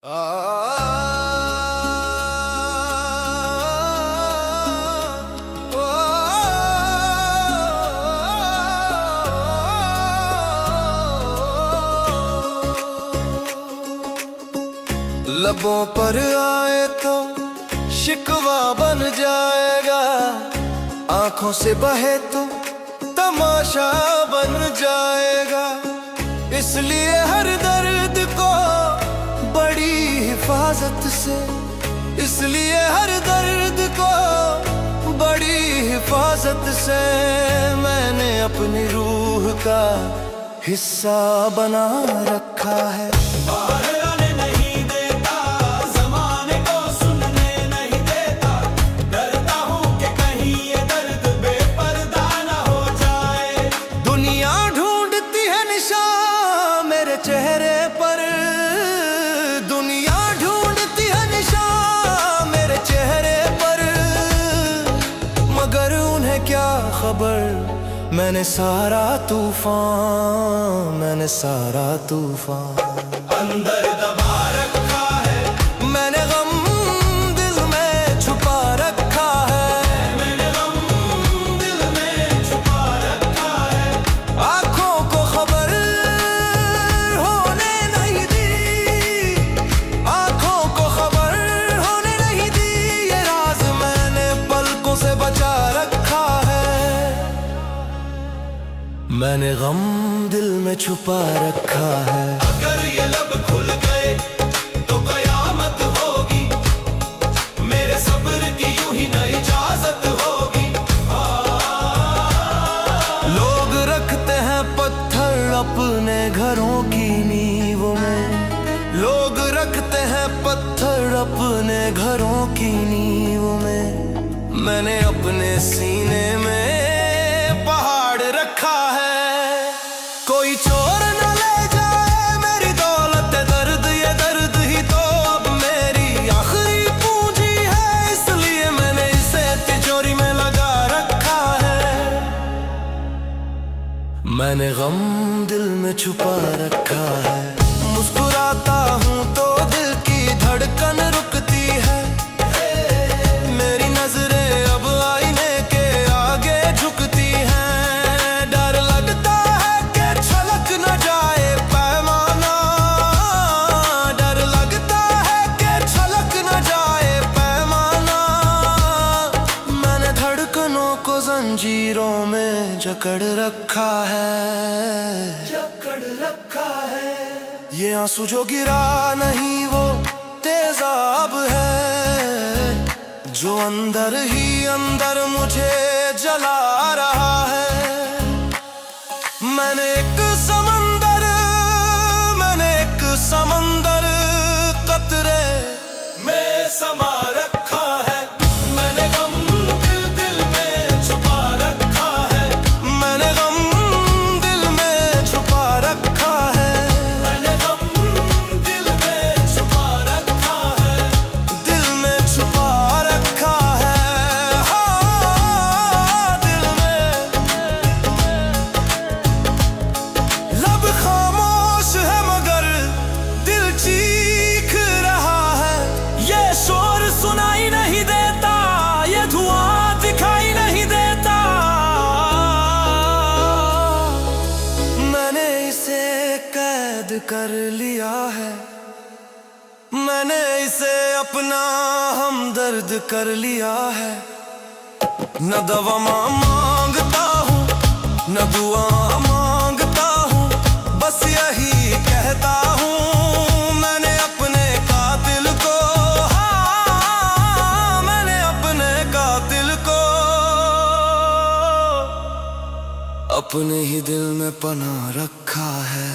लबों पर आए तो शिकवा बन जाएगा, आंखों से बहे तो तमाशा बन जाएगा। इसलिए हर दर्द को बड़ी हिफाजत से, इसलिए हर दर्द को बड़ी हिफाजत से मैंने अपनी रूह का हिस्सा बना रखा है। चेहरे पर दुनिया ढूंढती है निशान मेरे चेहरे पर, मगर उन्हें क्या खबर मैंने सारा तूफान अंदर दबा रखा है। मैंने गम दिल में छुपा रखा है, मैंने गम दिल में छुपा रखा है। आंखों को खबर मैंने गम दिल में छुपा रखा है। अगर ये लब खुल गए तो कयामत होगी, मेरे सब्र की यूं ही न इजाजत होगी। लोग रखते हैं पत्थर अपने घरों की नींवों में, लोग रखते हैं पत्थर अपने घरों की नींवों में। मैंने अपने सीने में पहाड़ रखा है। कोई चोर न ले जाए मेरी दौलत, दर्द ये दर्द ही तो अब मेरी आखिरी पूंजी है, इसलिए मैंने इसे तिजोरी में लगा रखा है। मैंने गम दिल में छुपा रखा है। मुस्कुराता हूँ तो दिल की धड़कन रुकती है, मेरी नजरें अब आईने के आगे झुकती हैं। डर लगता है कि छलक न जाए पैमाना, डर लगता है कि छलक न जाए पैमाना। मैंने धड़कनों को जंजीरों में जकड़ रखा है, जकड़ रखा है। ये आंसू जो गिरा नहीं वो तेजाब है, जो अंदर ही अंदर मुझे जला रहा है। मैंने एक समंदर कतरे में समा रखा है। मैंने गम दिल में छुपा रखा है, मैंने गम दिल में छुपा रखा है, मैंने गम दिल में छुपा रखा है, दिल में छुपा रखा है। हाँ, दिल में। लब खामोश है मगर दिल चीख रहा है। ये शोर सुनाई नहीं देता, ये धुआं दिखाई नहीं देता। मैंने इसे कैद कर लिया है, मैंने इसे अपना हमदर्द कर लिया है। न दवा मांगता हूँ न दुआ मांगता हूँ, बस यही कहता हूँ मैंने अपने कातिल को, हाँ मैंने अपने कातिल को अपने ही दिल में पनाह रखा है।